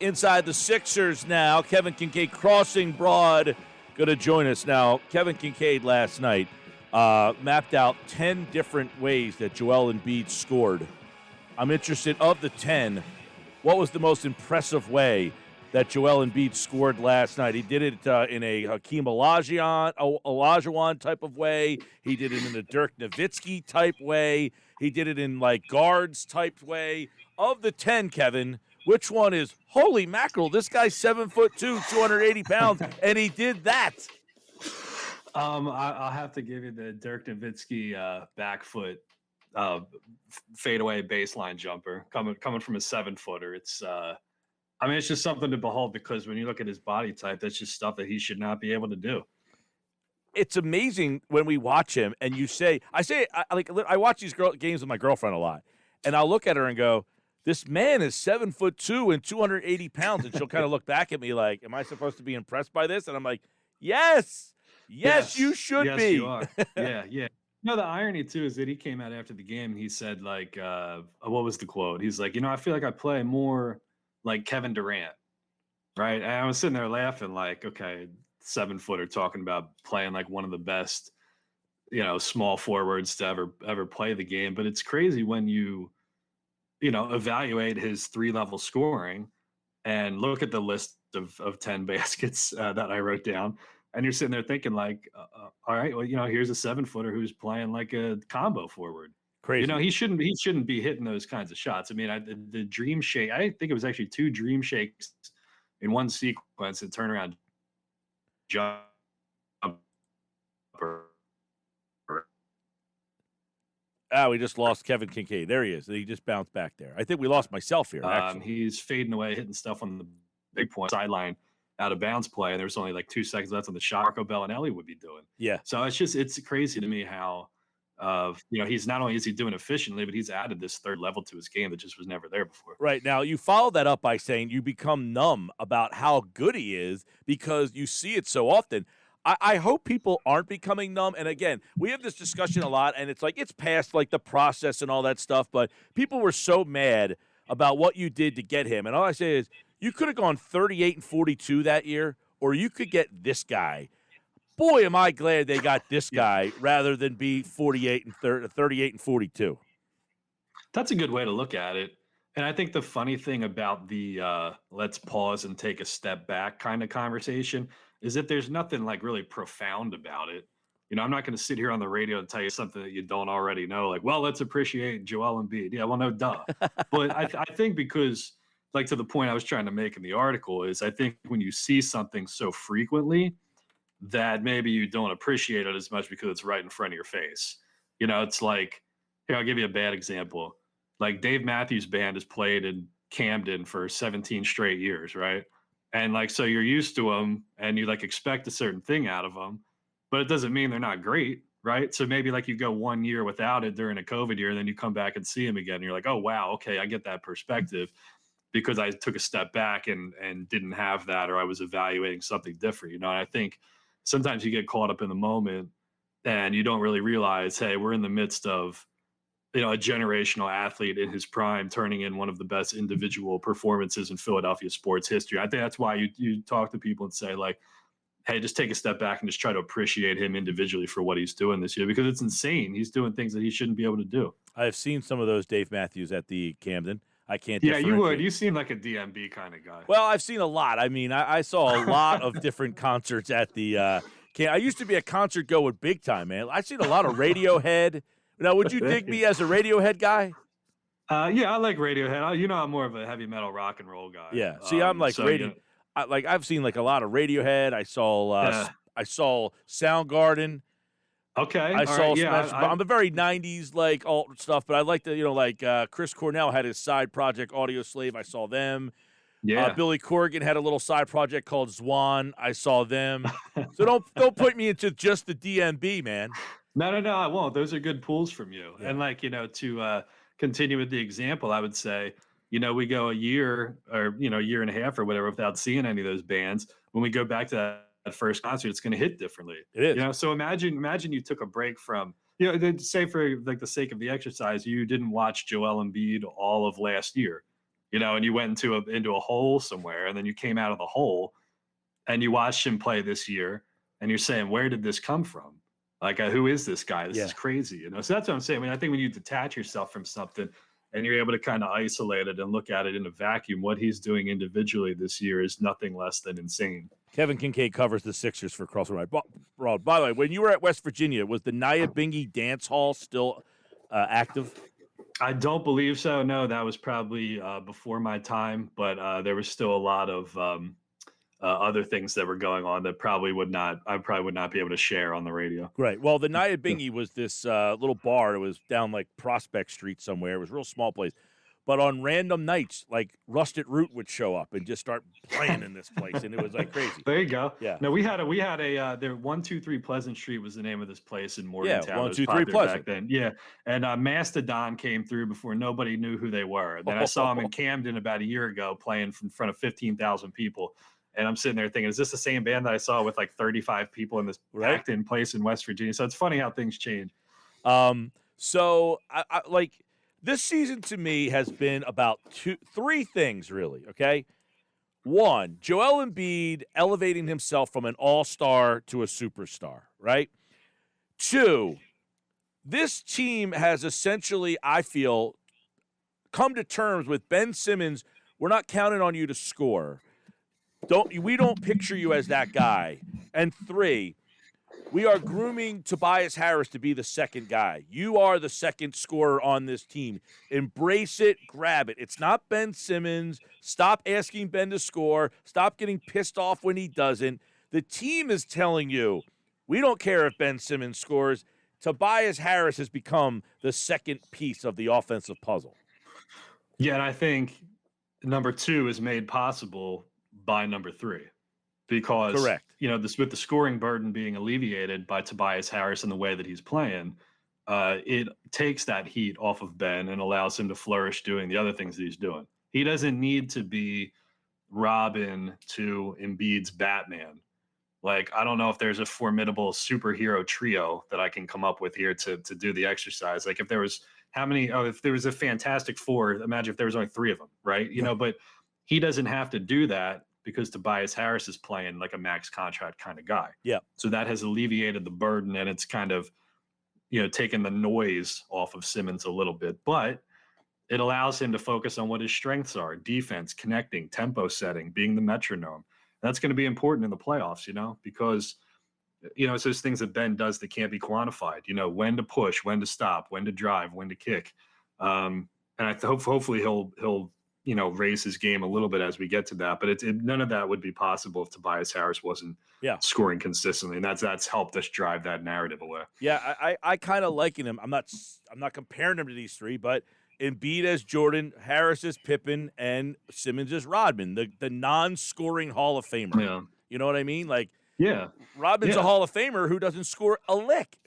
Inside the Sixers now, Kevin Kinkead crossing broad, going to join us now. Kevin Kinkead last night mapped out 10 different ways that Joel Embiid scored. I'm interested, of the 10, what was the most impressive way that Joel Embiid scored last night? He did it in a Hakeem Olajuwon type of way. He did it in a Dirk Nowitzki type way. He did it in like guards type way. Of the 10, Kevin, which one is, holy mackerel, this guy's 7'2", 280 pounds, and he did that? I'll have to give you the Dirk Nowitzki back foot fadeaway baseline jumper coming from a 7-footer. It's it's just something to behold, because when you look at his body type, that's just stuff that he should not be able to do. It's amazing when we watch him, and I watch these games with my girlfriend a lot, and I'll look at her and go, this man is 7'2" and 280 pounds, and she'll kind of look back at me like, am I supposed to be impressed by this? And I'm like, yes, you should be. Yes, you are. Yeah. No, the irony, too, is that he came out after the game and he said, like, what was the quote? He's like, I feel like I play more like Kevin Durant, right? And I was sitting there laughing like, okay, 7-footer talking about playing like one of the best, small forwards to ever play the game. But it's crazy when you evaluate his 3-level scoring and look at the list of 10 baskets that I wrote down. And you're sitting there thinking like, all right, well, here's a 7-footer who's playing like a combo forward. Crazy. He shouldn't be hitting those kinds of shots. I mean, the dream shake, I think it was actually 2 dream shakes in one sequence, and turnaround jumper. We just lost Kevin Kinkead. There he is. He just bounced back there. I think we lost myself here, actually. He's fading away, hitting stuff on the big point sideline out of bounds play, and there's only like 2 seconds left on the shot Marco Bellinelli would be doing. Yeah. So it's crazy to me how, he's not only is he doing efficiently, but he's added this third level to his game that just was never there before. Right. Now, you follow that up by saying you become numb about how good he is because you see it so often. I hope people aren't becoming numb. And again, we have this discussion a lot, and it's like it's past like the process and all that stuff, but people were so mad about what you did to get him. And all I say is you could have gone 38-42 that year, or you could get this guy. Boy, am I glad they got this guy rather than be 38-42. That's a good way to look at it. And I think the funny thing about the let's pause and take a step back kind of conversation is that there's nothing like really profound about it. I'm not going to sit here on the radio and tell you something that you don't already know. Like, well, let's appreciate Joel Embiid. Yeah, well, no, duh. But I think because, like, to the point I was trying to make in the article is I think when you see something so frequently that maybe you don't appreciate it as much because it's right in front of your face. It's like, here, I'll give you a bad example. Like Dave Matthews Band has played in Camden for 17 straight years, right? And like, so you're used to them and you like expect a certain thing out of them, but it doesn't mean they're not great, right? So maybe like you go 1 year without it during a COVID year, and then you come back and see him again. And you're like, oh, wow, okay, I get that perspective because I took a step back and didn't have that, or I was evaluating something different, And I think sometimes you get caught up in the moment and you don't really realize, hey, we're in the midst of, a generational athlete in his prime turning in one of the best individual performances in Philadelphia sports history. I think that's why you talk to people and say like, hey, just take a step back and just try to appreciate him individually for what he's doing this year, because it's insane. He's doing things that he shouldn't be able to do. I've seen some of those Dave Matthews at the Camden. I can't. Yeah, you would. You seem like a DMB kind of guy. Well, I've seen a lot. I mean, I saw a lot of different concerts at the I used to be a concert goer big time, man. I've seen a lot of Radiohead. Now, would you dig me as a Radiohead guy? Yeah, I like Radiohead. I'm more of a heavy metal rock and roll guy. Yeah. See, I'm like I've seen like a lot of Radiohead. I saw Soundgarden. Okay. I saw Smash. I'm a very 90s like alt stuff, but I like the Chris Cornell had his side project Audio Slave. I saw them. Yeah. Billy Corgan had a little side project called Zwan. I saw them. So don't put me into just the DMB, man. No, I won't. Those are good pulls from you. Yeah. And like, to continue with the example, I would say, we go a year or, year and a half or whatever without seeing any of those bands. When we go back to that first concert, it's going to hit differently. It is. So imagine you took a break from, say for like the sake of the exercise, you didn't watch Joel Embiid all of last year. and you went into a hole somewhere, and then you came out of the hole, and you watched him play this year, and you're saying, where did this come from? Like, who is this guy? This is Yeah. crazy, So that's what I'm saying. I think when you detach yourself from something and you're able to kind of isolate it and look at it in a vacuum, what he's doing individually this year is nothing less than insane. Kevin Kinkead covers the Sixers for Crossing Broad. By the way, when you were at West Virginia, was the Nia Bingy Dance Hall still active? I don't believe so. No, that was probably before my time, but there was still a lot of other things that were going on that I probably would not be able to share on the radio. Great. Well, the Nia Bingy was this little bar. It was down like Prospect Street somewhere. It was a real small place. But on random nights, like Rusted Root would show up and just start playing in this place, and it was like crazy. There you go. Yeah. No, we had a there 123 Pleasant Street was the name of this place in Morgantown. Yeah, 123 Pleasant. Back then. Yeah, and Mastodon came through before nobody knew who they were. Then I saw them in Camden about a year ago playing in front of 15,000 people. And I'm sitting there thinking, is this the same band that I saw with like 35 people in this packed-in place in West Virginia? So it's funny how things change. So I like this season to me has been about three things really. Okay, one, Joel Embiid elevating himself from an all-star to a superstar. Right. Two, this team has essentially, I feel, come to terms with Ben Simmons. We're not counting on you to score. We don't picture you as that guy. And three, we are grooming Tobias Harris to be the second guy. You are the second scorer on this team. Embrace it, grab it. It's not Ben Simmons. Stop asking Ben to score. Stop getting pissed off when he doesn't. The team is telling you, we don't care if Ben Simmons scores. Tobias Harris has become the second piece of the offensive puzzle. Yeah, and I think number two is made possible by number three, because correct, this with the scoring burden being alleviated by Tobias Harris and the way that he's playing, it takes that heat off of Ben and allows him to flourish doing the other things that he's doing. He doesn't need to be Robin to Embiid's Batman. Like, I don't know if there's a formidable superhero trio that I can come up with here to do the exercise. Like, if there was if there was a Fantastic Four, imagine if there was only three of them, right? But he doesn't have to do that because Tobias Harris is playing like a max contract kind of guy. Yeah. So that has alleviated the burden, and it's kind of, taken the noise off of Simmons a little bit, but it allows him to focus on what his strengths are: defense, connecting, tempo setting, being the metronome. That's going to be important in the playoffs, because, it's those things that Ben does that can't be quantified, when to push, when to stop, when to drive, when to kick. And I hopefully he'll raise his game a little bit as we get to that. But none of that would be possible if Tobias Harris wasn't scoring consistently, and that's helped us drive that narrative away. Yeah, I kind of liken him. I'm not comparing him to these three, but Embiid as Jordan, Harris as Pippen, and Simmons as Rodman, the non-scoring Hall of Famer. Yeah. You know what I mean? Like, yeah, Rodman's a Hall of Famer who doesn't score a lick.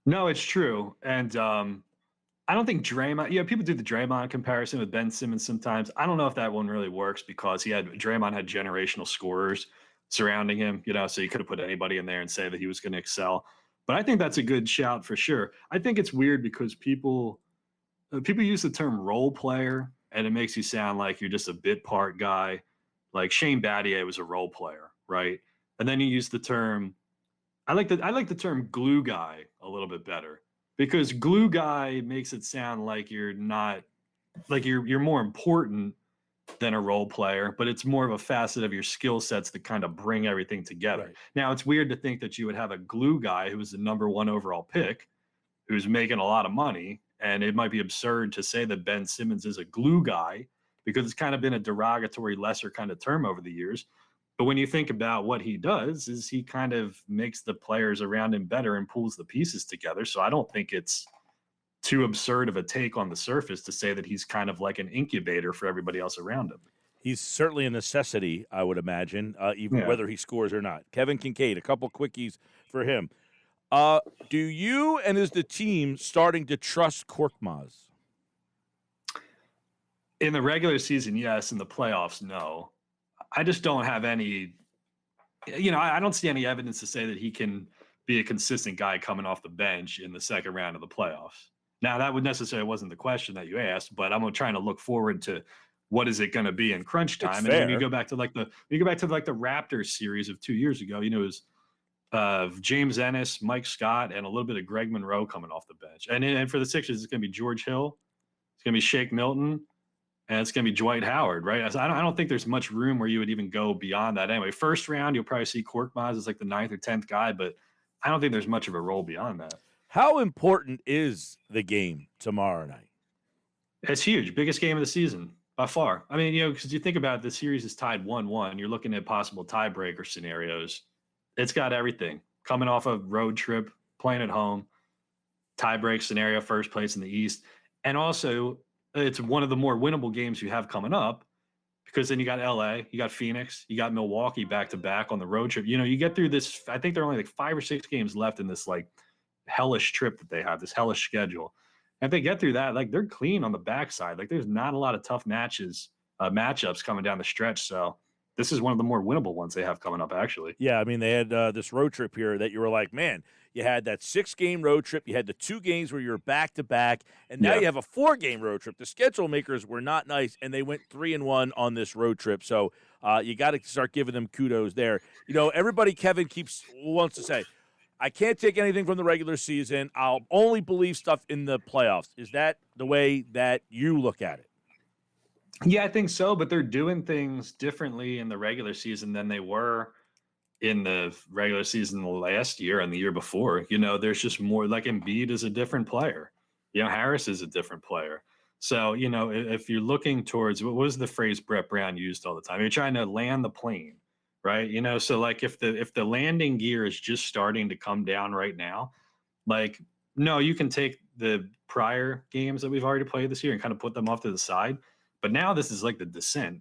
No, it's true, and I don't think Draymond. People do the Draymond comparison with Ben Simmons sometimes. I don't know if that one really works, because Draymond had generational scorers surrounding him. So you could have put anybody in there and say that he was going to excel. But I think that's a good shout for sure. I think it's weird because people use the term role player, and it makes you sound like you're just a bit part guy. Like Shane Battier was a role player, right? And then you use the term. I like the term glue guy a little bit better, because glue guy makes it sound like you're not, like you're more important than a role player, but it's more of a facet of your skill sets that kind of bring everything together. Right. Now, it's weird to think that you would have a glue guy who was the number one overall pick, who's making a lot of money, and it might be absurd to say that Ben Simmons is a glue guy, because it's kind of been a derogatory, lesser kind of term over the years. But when you think about what he does, is he kind of makes the players around him better and pulls the pieces together. So I don't think it's too absurd of a take on the surface to say that he's kind of like an incubator for everybody else around him. He's certainly a necessity, I would imagine, even whether he scores or not. Kevin Kinkead, a couple quickies for him. Do you and is the team starting to trust Korkmaz? In the regular season, yes. In the playoffs, no. I just don't have any, I don't see any evidence to say that he can be a consistent guy coming off the bench in the second round of the playoffs. Now, that would necessarily wasn't the question that you asked, but I'm trying to look forward to what is it going to be in crunch It's time? And when you fair. go back to like the Raptors series of 2 years ago, it was James Ennis, Mike Scott, and a little bit of Greg Monroe coming off the bench. And for the Sixers, it's going to be George Hill, it's going to be Shake Milton, and it's going to be Dwight Howard, right? So I don't think there's much room where you would even go beyond that. Anyway, first round, you'll probably see Korkmaz as like the 9th or 10th guy, but I don't think there's much of a role beyond that. How important is the game tomorrow night? It's huge. Biggest game of the season by far. I mean, because you think about it, the series is tied 1-1. You're looking at possible tiebreaker scenarios. It's got everything. Coming off a road trip, playing at home, tiebreak scenario, first place in the East. And also, it's one of the more winnable games you have coming up because then you got LA, you got Phoenix, you got Milwaukee back to back on the road trip. You get through this. I think there are only like 5 or 6 games left in this like hellish trip that they have, this hellish schedule. And if they get through that, like they're clean on the backside. Like there's not a lot of tough matchups coming down the stretch. So this is one of the more winnable ones they have coming up, actually. Yeah, I mean, they had this road trip here that you were like, man, you had that 6-game road trip. You had the 2 games where you were back-to-back, and now you have a 4-game road trip. The schedule makers were not nice, and they went 3-1 on this road trip. So you got to start giving them kudos there. Everybody, Kevin, wants to say, I can't take anything from the regular season. I'll only believe stuff in the playoffs. Is that the way that you look at it? Yeah, I think so, but they're doing things differently in the regular season than they were in the regular season last year and the year before. There's just more, like Embiid is a different player. Harris is a different player. So, if you're looking towards, what was the phrase Brett Brown used all the time? You're trying to land the plane, right? So like if the landing gear is just starting to come down right now, like, no, you can take the prior games that we've already played this year and kind of put them off to the side. But now this is like the descent,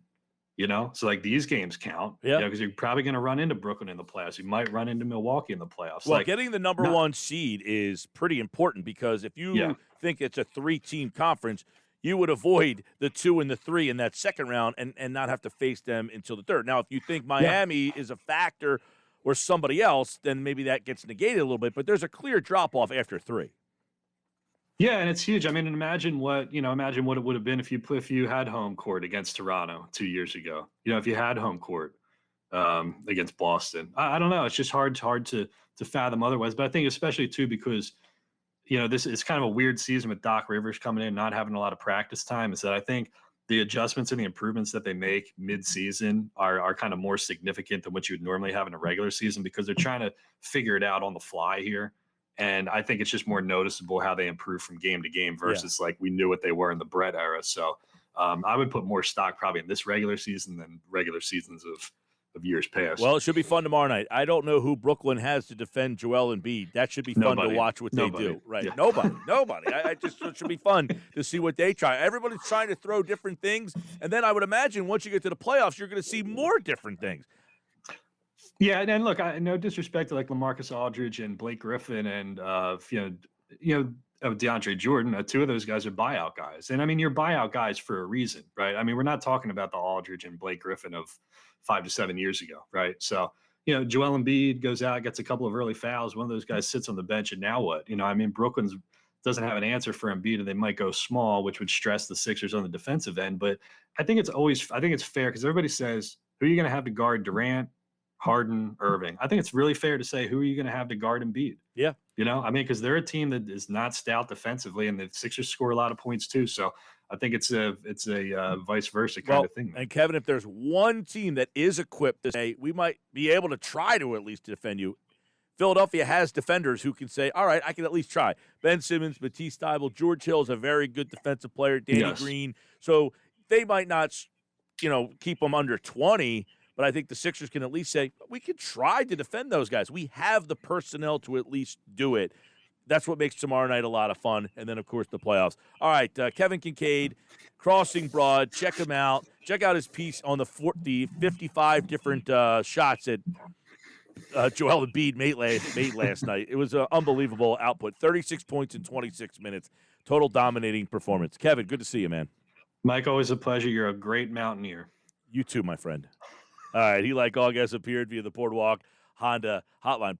so like these games count, because you're probably going to run into Brooklyn in the playoffs. You might run into Milwaukee in the playoffs. Well, getting the number 1 seed is pretty important because if you think it's a 3-team conference, you would avoid the 2 and the 3 in that second round and not have to face them until the third. Now, if you think Miami is a factor or somebody else, then maybe that gets negated a little bit. But there's a clear drop-off after 3. Yeah, and it's huge. I mean, imagine what it would have been if you had home court against Toronto 2 years ago. If you had home court against Boston. I don't know. It's just hard to fathom otherwise. But I think especially too because this is kind of a weird season with Doc Rivers coming in, not having a lot of practice time. Is that I think the adjustments and the improvements that they make mid-season are kind of more significant than what you would normally have in a regular season because they're trying to figure it out on the fly here. And I think it's just more noticeable how they improve from game to game versus like we knew what they were in the Brett era. So I would put more stock probably in this regular season than regular seasons of years past. Well, it should be fun tomorrow night. I don't know who Brooklyn has to defend Joel Embiid. That should be fun to watch what they do. Right? Yeah. Nobody. It should be fun to see what they try. Everybody's trying to throw different things, and then I would imagine once you get to the playoffs, you're going to see more different things. Yeah, and look, no disrespect to like LaMarcus Aldridge and Blake Griffin and DeAndre Jordan. 2 of those guys are buyout guys, and I mean you're buyout guys for a reason, right? I mean we're not talking about the Aldridge and Blake Griffin of 5 to 7 years ago, right? So Joel Embiid goes out, gets a couple of early fouls. One of those guys sits on the bench, and now what? I mean Brooklyn's doesn't have an answer for Embiid, and they might go small, which would stress the Sixers on the defensive end. But I think it's fair because everybody says who are you going to have to guard Durant, Harden, Irving. I think it's really fair to say who are you going to have to guard Embiid? Yeah. I mean, because they're a team that is not stout defensively, and the Sixers score a lot of points too. So I think it's a vice versa kind of thing. And Kevin, if there's one team that is equipped to say we might be able to try to at least defend you, Philadelphia has defenders who can say, all right, I can at least try. Ben Simmons, Matisse Thybulle, George Hill is a very good defensive player, Danny Green. So they might not, keep them under 20. But I think the Sixers can at least say, we can try to defend those guys. We have the personnel to at least do it. That's what makes tomorrow night a lot of fun. And then, of course, the playoffs. All right, Kevin Kinkead, Crossing Broad. Check him out. Check out his piece on the 55 different shots that Joel Embiid made last night. It was an unbelievable output. 36 points in 26 minutes. Total dominating performance. Kevin, good to see you, man. Mike, always a pleasure. You're a great mountaineer. You too, my friend. All right, he, like all guests, appeared via the Boardwalk Honda hotline.